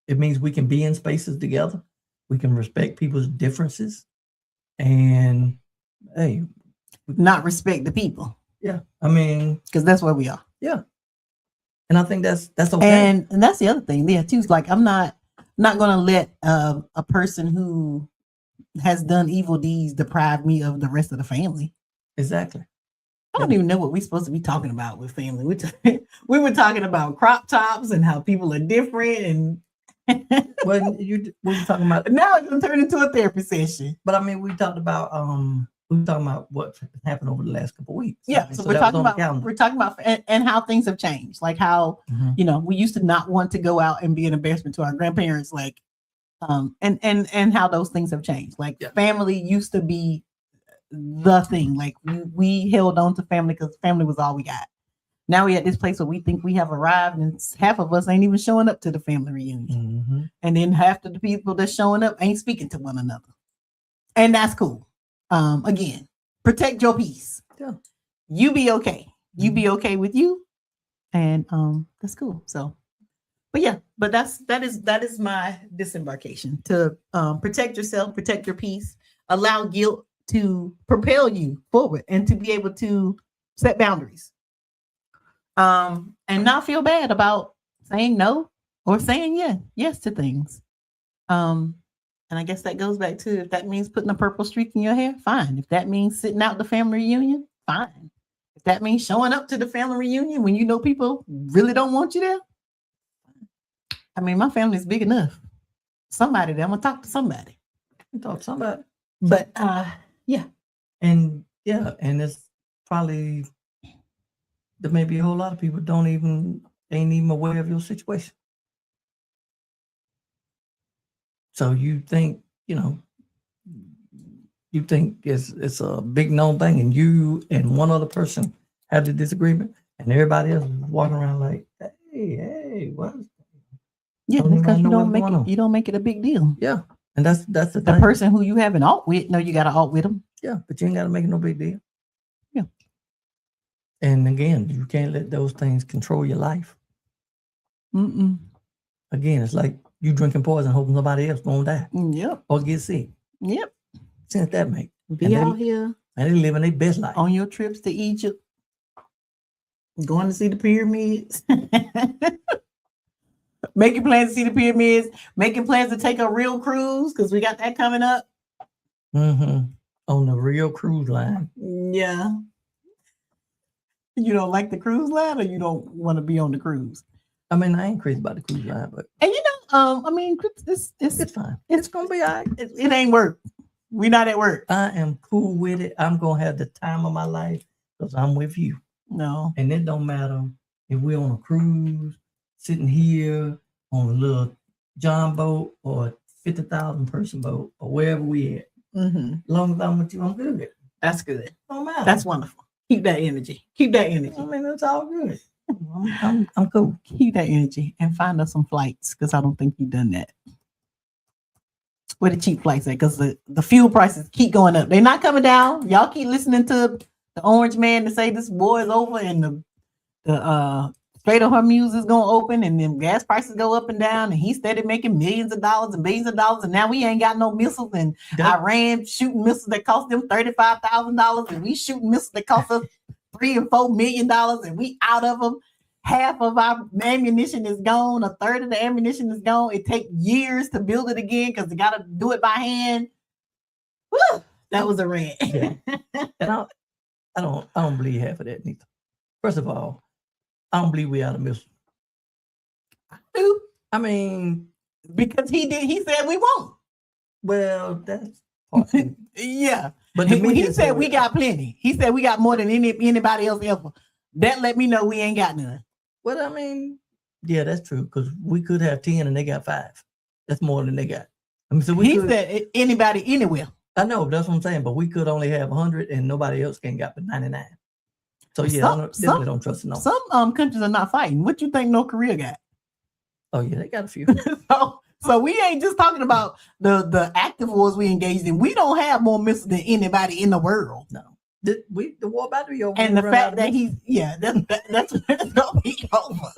it means we can be in spaces together. We can respect people's differences, and hey, not respect the people. Yeah, I mean, because that's where we are. Yeah, and I think that's okay. And that's the other thing there too. It's like I'm not going to let a person who has done evil deeds deprive me of the rest of the family. Exactly. I don't even know what we're supposed to be talking about with family. We were talking about crop tops and how people are different, and what you talking about? Now it's gonna turn into a therapy session. But I mean, we talked about what happened over the last couple of weeks. Yeah, so we're talking about and how things have changed. Like how we used to not want to go out and be an embarrassment to our grandparents, like and how those things have changed. Like family used to be the thing. Like we held on to family because family was all we got. Now we're at this place where we think we have arrived, and half of us ain't even showing up to the family reunion, and then half of the people that's showing up ain't speaking to one another, and that's cool. Again, protect your peace. Yeah, you be okay. You be okay with you, and that's cool. So, but that is my disembarkation to protect yourself, protect your peace, allow guilt to propel you forward, and to be able to set boundaries. And not feel bad about saying no or saying yes to things. And I guess that goes back to, if that means putting a purple streak in your hair, fine. If that means sitting out the family reunion, fine. If that means showing up to the family reunion when you know people really don't want you there, I mean, my family is big enough. Somebody there, I'm gonna talk to somebody. But and it's probably there may be a whole lot of people ain't even aware of your situation. So you think it's a big known thing, and you and one other person have the disagreement, and everybody else is walking around like, hey, what? Yeah, that's because you don't make it a big deal. Yeah, and that's the thing. Person who you have an alt with, no, you got to alt with them. Yeah, but you ain't got to make it no big deal. Yeah. And again, you can't let those things control your life. Again, it's like you drinking poison, hoping somebody else won't die. Yep. Or get sick. Yep. Since that make. Be out here. And they living their best life. On your trips to Egypt. Going to see the pyramids. Making plans to see the pyramids. Making plans to take a real cruise, because we got that coming up. On the real cruise line. Yeah. You don't like the cruise line, or you don't want to be on the cruise? I mean, I ain't crazy about the cruise line, but and I mean, it's fine. It's gonna be all right. It ain't work. We're not at work. I am cool with it. I'm gonna have the time of my life because I'm with you. No, and it don't matter if we're on a cruise, sitting here on a little John boat or 50,000 person boat or wherever we at. As long as I'm with you, I'm good. That's good. Don't matter. That's wonderful. Keep that energy. Keep that energy. I mean, it's all good. I'm cool. Keep that energy and find us some flights, because I don't think you've done that. Where the cheap flights at? Because the fuel prices keep going up. They're not coming down. Y'all keep listening to the orange man to say this war is over and the Strait of Hormuz is going to open, and then gas prices go up and down, and he started making millions of dollars and billions of dollars, and now we ain't got no missiles, and Iran shooting missiles that cost them $35,000, and we shooting missiles that cost us $3 and $4 million, and we out of them. Half of our ammunition is gone. A third of the ammunition is gone. It takes years to build it again because they got to do it by hand. Woo! That was a rant. Yeah. And I don't believe half of that neither. First of all, I don't believe we out of missiles. I do. I mean, because he said we won't. Well, that's part yeah. But he said we got plenty. He said we got more than anybody else ever. That let me know we ain't got none. Well, I mean, yeah, that's true, because we could have 10 and they got 5. That's more than they got. I mean, so he said anybody anywhere. I know, that's what I'm saying, but we could only have 100 and nobody else can got but 99. So yeah, I definitely don't trust it. No. Some countries are not fighting. What you think North Korea got? Oh yeah, they got a few. So we ain't just talking about the active wars we engaged in. We don't have more missiles than anybody in the world. No. The war about to be over. And the fact that that's when it's gonna be over.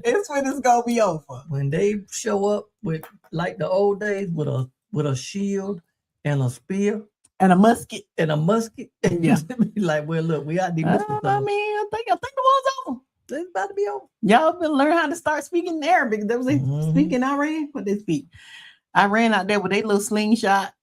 It's when it's gonna be over. When they show up with like the old days with a shield and a spear and a musket and yeah, like, well, look, we got these missiles. I mean, I think the war's over. It's about to be over. Y'all been learn how to start speaking Arabic. That was speaking Iran. What they speak? Iran out there with their little slingshot,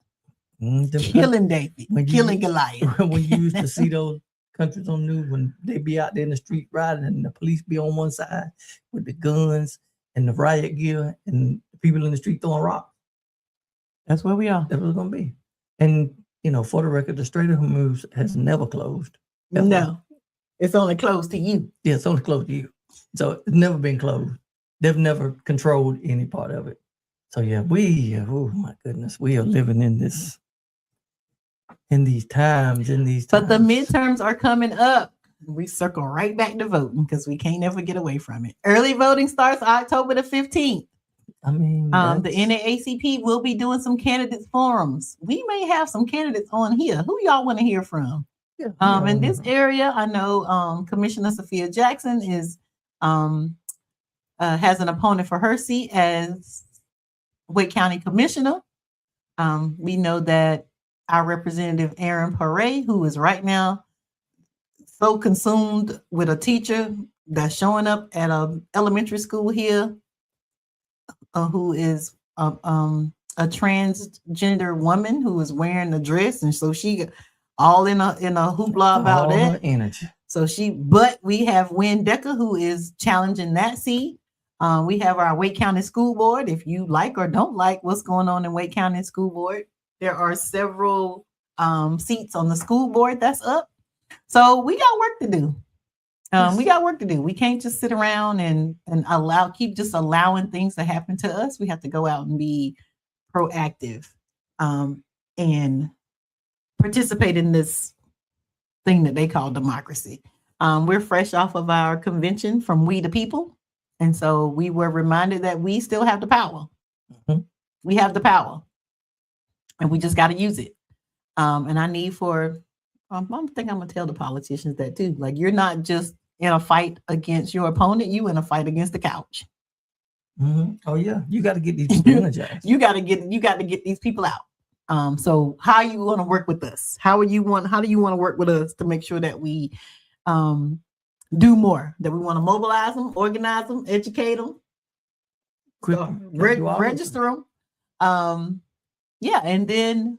killing David, killing Goliath. When you used to see those countries on news when they be out there in the street riding and the police be on one side with the guns and the riot gear and the people in the street throwing rocks. That's where we are. That's what it's gonna be. And for the record, the Strait of Hormuz has never closed. Ever. No. It's only closed to you. Yeah, it's only closed to you. So it's never been closed. They've never controlled any part of it. So yeah, oh my goodness, we are living in these times. But the midterms are coming up. We circle right back to voting because we can't ever get away from it. Early voting starts October the 15th. I mean, the NAACP will be doing some candidates forums. We may have some candidates on here. Who y'all want to hear from? Yeah, in this area, I know Commissioner Sophia Jackson is has an opponent for her seat as Wake County Commissioner. We know that our Representative Aaron Paray, who is right now so consumed with a teacher that's showing up at a elementary school here, who is a transgender woman who is wearing a dress, and so she all in a hoopla about it. Energy. So but we have Wynn Decker who is challenging that seat. We have our Wake County School Board. If you like or don't like what's going on in Wake County School Board, there are several seats on the school board that's up. So we got work to do. We got work to do. We can't just sit around and keep just allowing things to happen to us. We have to go out and be proactive and participate in this thing that they call democracy. We're fresh off of our convention from We the People. And so we were reminded that we still have the power. Mm-hmm. We have the power. And we just got to use it. And I need I think I'm going to tell the politicians that too. Like, you're not just in a fight against your opponent, you in a fight against the couch. Mm-hmm. Oh yeah. You got to get these people energized. You got to get these people out. So how are you going to work with us? How do you want to work with us to make sure that we do more, that we want to mobilize them, organize them, educate them, register them. And then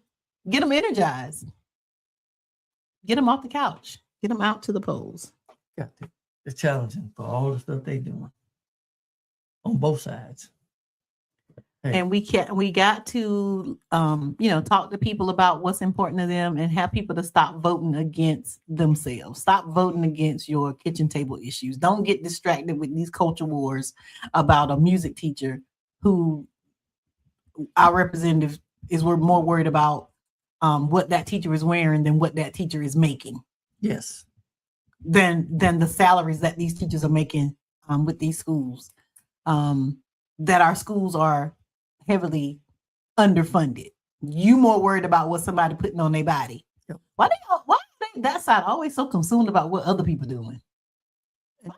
get them energized. Get them off the couch. Get them out to the polls. Yeah, it's challenging for all the stuff they're doing on both sides. Hey. And we got to talk to people about what's important to them and have people to stop voting against themselves. Stop voting against your kitchen table issues. Don't get distracted with these culture wars about a music teacher who our representative we're more worried about what that teacher is wearing than what that teacher is making. Yes. Than the salaries that these teachers are making with these schools. That our schools are heavily underfunded. You more worried about what somebody putting on their body. Yep. Why are they that side always so consumed about what other people doing?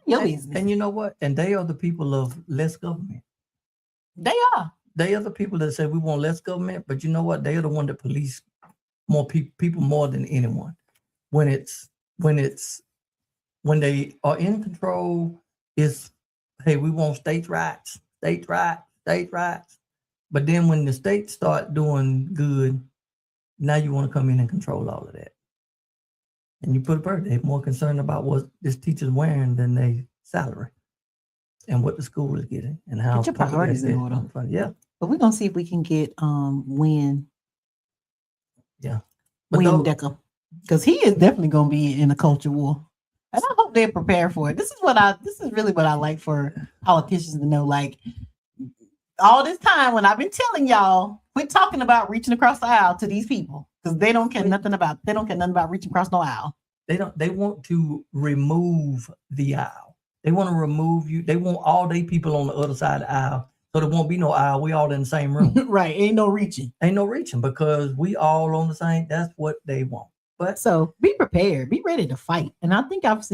Your business. And you know what? And they are the people of less government. They are. They are the people that say we want less government, but you know what? They are the one that police more people more than anyone. When they are in control, it's hey, we want states' rights. But then when the states start doing good, now you want to come in and control all of that. And you put a person, they're more concerned about what this teacher's wearing than their salary and what the school is getting and how. Get your priorities in order. Yeah. But we're going to see if we can get Wynn. Yeah. Wynn Decker. Because he is definitely going to be in a culture war. And I hope they're prepared for it. This is really what I like for politicians to know. Like, all this time when I've been telling y'all, quit talking about reaching across the aisle to these people because they don't care nothing about reaching across no aisle. They want to remove the aisle. They want to remove you. They want all they people on the other side of the aisle So there won't be no aisle. We all in the same room. Right. Ain't no reaching. Ain't no reaching because we all on the same. That's what they want. But so be prepared. Be ready to fight. And I think I've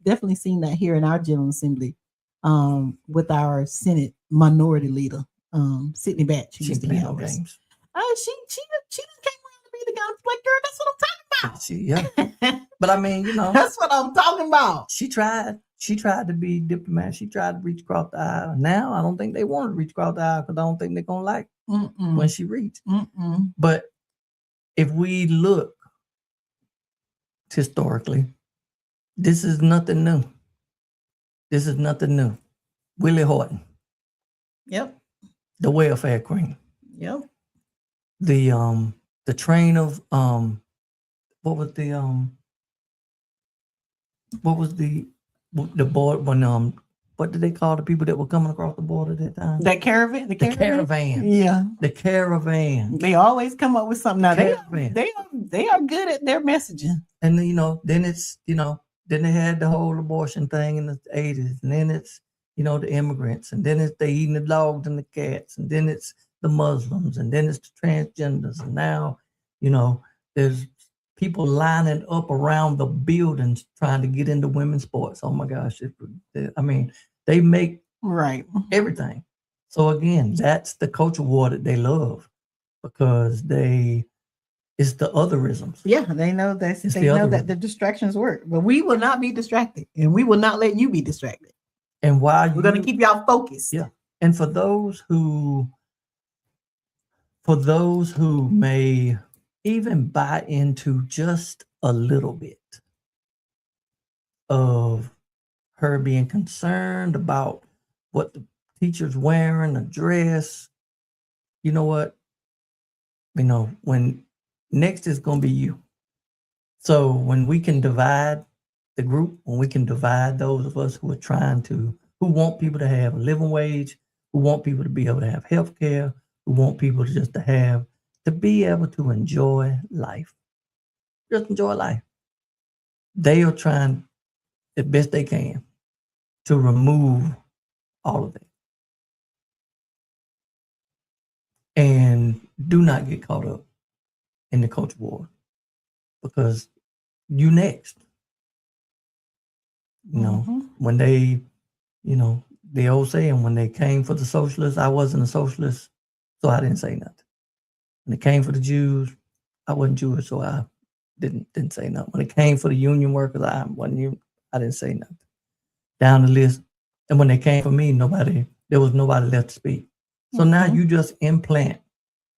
definitely seen that here in our General Assembly, with our Senate minority leader, Sydney Batch, who used to be no ours. games. She just came around to be the guy. Like, girl, that's what I'm talking about. But I mean, that's what I'm talking about. She tried to be diplomatic. She tried to reach across the aisle. Now I don't think they want to reach across the aisle because I don't think they're gonna like when she reached. But if we look historically, this is nothing new. Willie Horton. Yep. The welfare queen. Yep. The train of what was the board when what did they call the people that were coming across the border at that time? That caravan. The caravan. Yeah. The caravan. They always come up with something. Now Caravan. they are good at their messaging. And then it's then they had the whole abortion thing in the 80s, and then it's the immigrants, and then it's they eating the dogs and the cats, and then it's the Muslims, and then it's the transgenders, and now there's people lining up around the buildings trying to get into women's sports. Oh my gosh. They make everything. So again, that's the culture war that they love because it's the otherisms. Yeah, they know that the distractions work. But we will not be distracted, and we will not let you be distracted. And while we're going to keep y'all focused. Yeah. And for those who may even buy into just a little bit of her being concerned about what the teacher's wearing, a dress, you know what? When next is going to be you. So when we can divide the group, when we can divide those of us who want people to have a living wage, who want people to be able to have health care, who want people to be able to enjoy life. Just enjoy life. They are trying the best they can to remove all of it. And do not get caught up in the culture war because you next. When they, the old saying, when they came for the socialists, I wasn't a socialist, so I didn't say nothing. When it came for the Jews, I wasn't Jewish, so I didn't say nothing. When it came for the union workers, I didn't say nothing. Down the list. And when they came for me, there was nobody left to speak. So now you just implant.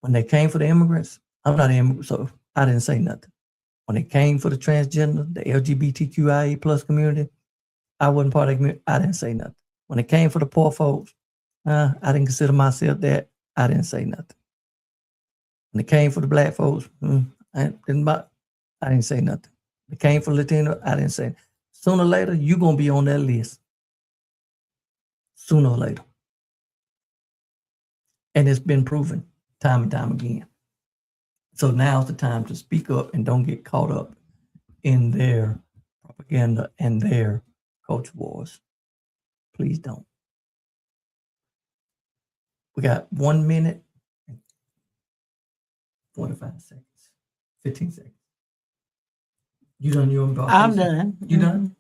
When they came for the immigrants, I'm not an immigrant, so I didn't say nothing. When they came for the transgender, the LGBTQIA plus community, I wasn't part of the community, I didn't say nothing. When it came for the poor folks, I didn't consider myself that, I didn't say nothing. When it came for the black folks, I didn't say nothing. When it came for Latino, I didn't say. Sooner or later, you're going to be on that list. Sooner or later. And it's been proven time and time again. So now's the time to speak up and don't get caught up in their propaganda and their culture wars. Please don't. We got 1 minute and 45 seconds, 15 seconds. You done your involvement? I'm done. You done?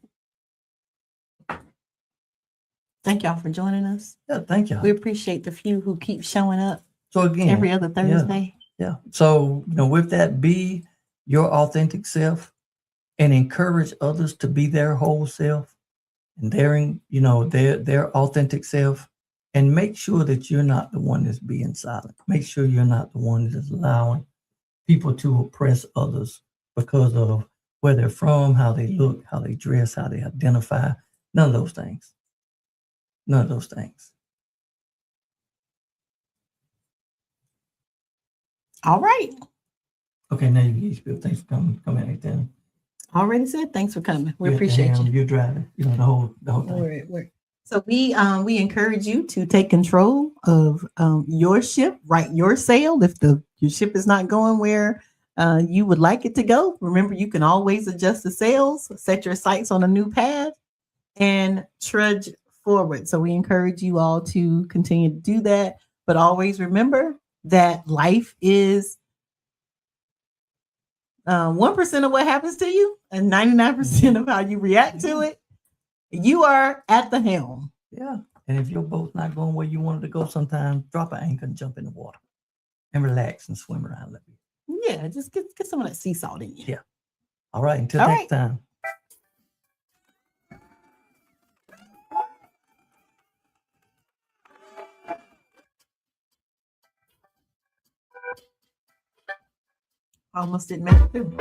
Thank y'all for joining us. Yeah, thank y'all. We appreciate the few who keep showing up. So again, every other Thursday. Yeah. So with that, be your authentic self and encourage others to be their whole self and their authentic self. And make sure that you're not the one that's being silent. Make sure you're not the one that is allowing people to oppress others because of where they're from, how they look, how they dress, how they identify. None of those things. None of those things. All right. Okay, now you can speak. Thanks for coming anytime. Already said thanks for coming. We appreciate you. You're driving, the whole thing. So we encourage you to take control of your ship, write your sail. If your ship is not going where you would like it to go, remember you can always adjust the sails, set your sights on a new path, and trudge forward. So we encourage you all to continue to do that. But always remember that life is 1% of what happens to you and 99% of how you react to it. You are at the helm. Yeah. And if your boat's not going where you wanted to go, sometimes drop an anchor and jump in the water and relax and swim around a little bit. Yeah, just get some of that sea salt in you. Yeah. All right. Until All next right. time. Almost didn't make it through.